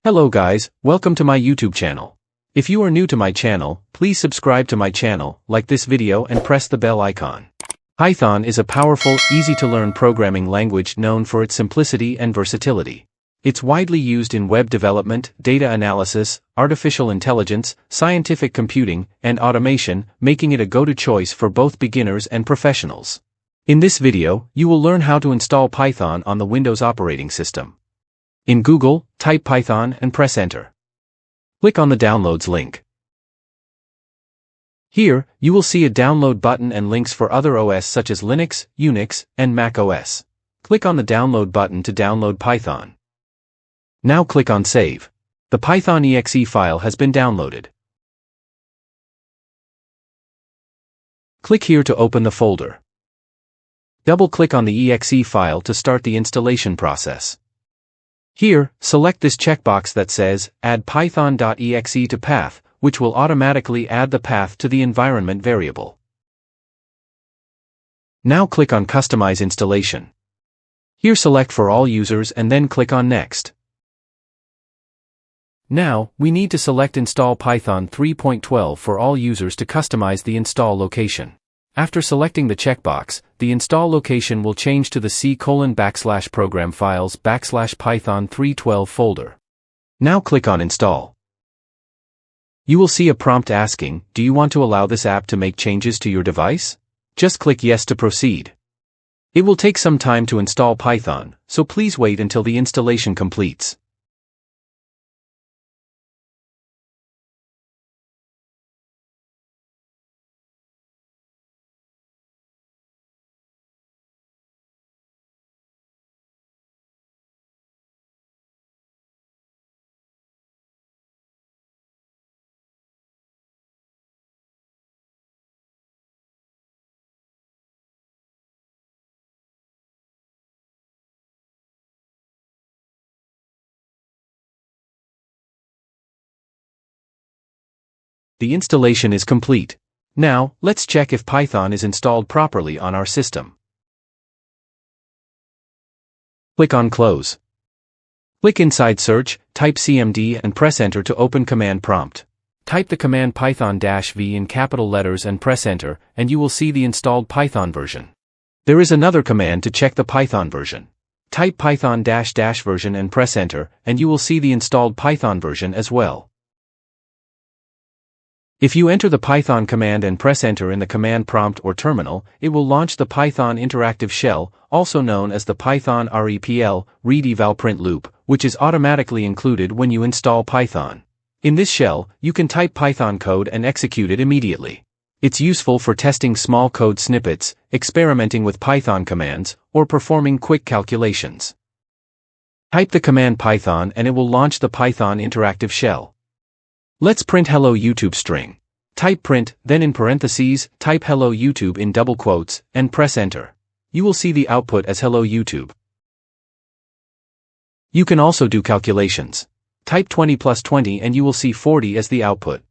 Hello guys, welcome to my YouTube channel. If you are new to my channel, please subscribe to my channel, like this video and press the bell icon. Python is a powerful, easy-to-learn programming language known for its simplicity and versatility. It's widely used in web development, data analysis, artificial intelligence, scientific computing, and automation, making it a go-to choice for both beginners and professionals. In this video, you will learn how to install Python on the Windows operating system. In Google, type Python and press Enter. Click on the Downloads link. Here, you will see a download button and links for other OS such as Linux, Unix, and Mac OS. Click on the Download button to download Python. Now click on Save. The Python exe file has been downloaded. Click here to open the folder. Double-click on the exe file to start the installation process. Here, select this checkbox that says, Add python.exe to path, which will automatically add the path to the environment variable. Now click on Customize Installation. Here select for all users and then click on Next. Now, we need to select Install Python 3.12 for all users to customize the install location. After selecting the checkbox, the install location will change to the C:\program files /Python 3.12 folder. Now click on Install. You will see a prompt asking, do you want to allow this app to make changes to your device? Just click Yes to proceed. It will take some time to install Python, so please wait until the installation completes. The installation is complete. Now, let's check if Python is installed properly on our system. Click on Close. Click inside Search, type CMD and press Enter to open command prompt. Type the command python-v in capital letters and press Enter, and you will see the installed Python version. There is another command to check the Python version. Type python-version and press Enter, and you will see the installed Python version as well. If you enter the Python command and press Enter in the command prompt or terminal, it will launch the Python interactive shell, also known as the Python REPL, read eval print loop, which is automatically included when you install Python. In this shell, you can type Python code and execute it immediately. It's useful for testing small code snippets, experimenting with Python commands, or performing quick calculations. Type the command Python and it will launch the Python interactive shell. Let's print Hello YouTube string. Type print, then in parentheses, type Hello YouTube in double quotes, and press Enter. You will see the output as Hello YouTube. You can also do calculations. Type 20 plus 20 and you will see 40 as the output.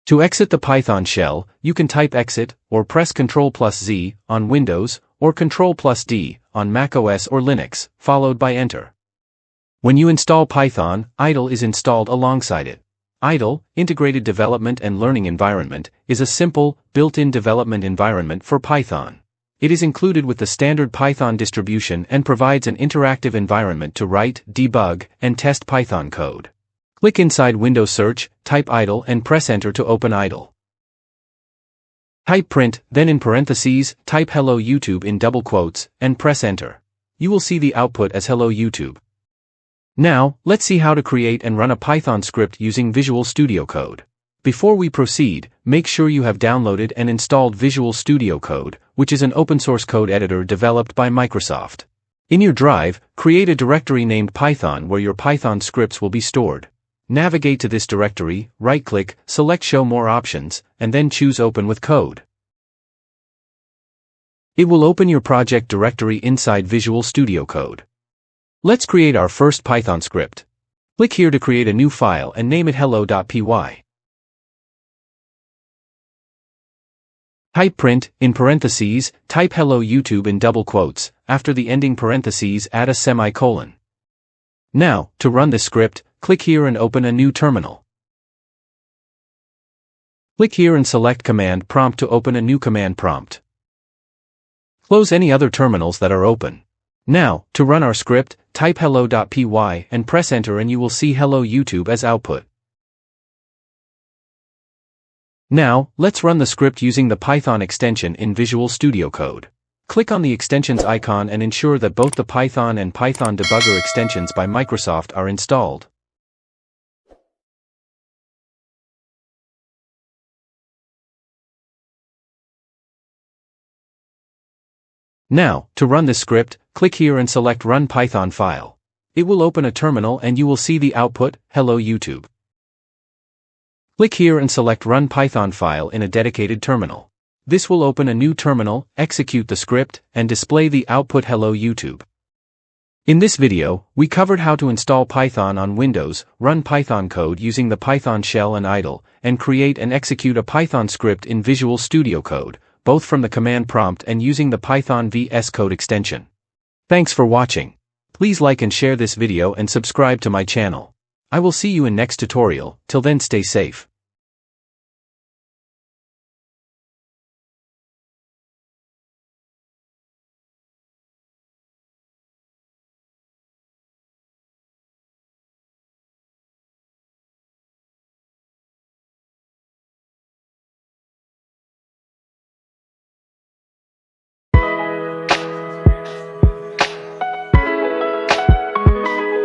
To exit the Python shell, you can type exit, or press Ctrl plus Z, on Windows, or Ctrl plus D, on Mac OS or Linux, followed by Enter. When you install Python, IDLE is installed alongside it. IDLE, Integrated Development and Learning Environment, is a simple, built-in development environment for Python. It is included with the standard Python distribution and provides an interactive environment to write, debug, and test Python code. Click inside Windows Search, type IDLE and press Enter to open IDLE. Type print, then in parentheses, type Hello YouTube in double quotes, and press Enter. You will see the output as Hello YouTube. Now, let's see how to create and run a Python script using Visual Studio Code. Before we proceed, make sure you have downloaded and installed Visual Studio Code, which is an open-source code editor developed by Microsoft. In your drive, create a directory named Python where your Python scripts will be stored. Navigate to this directory, right-click, select Show More Options, and then choose Open with Code. It will open your project directory inside Visual Studio Code. Let's create our first Python script. Click here to create a new file and name it hello.py. Type print, in parentheses, type Hello YouTube in double quotes, after the ending parentheses add a semicolon. Now, to run this script, click here and open a new terminal. Click here and select Command Prompt to open a new command prompt. Close any other terminals that are open. Now, to run our script, type hello.py and press enter and you will see Hello YouTube as output. Now, let's run the script using the Python extension in Visual Studio Code. Click on the extensions icon and ensure that both the Python and Python Debugger extensions by Microsoft are installed. Now, to run this script, click here and select Run Python File. It will open a terminal and you will see the output, Hello YouTube. Click here and select Run Python File in a dedicated terminal. This will open a new terminal, execute the script, and display the output Hello YouTube. In this video, we covered how to install Python on Windows, run Python code using the Python shell and idle, and create and execute a Python script in Visual Studio Code, both from the command prompt and using the Python VS Code extension. Thanks for watching. Please like and share this video and subscribe to my channel. I will see you in next tutorial. Till then, stay safe.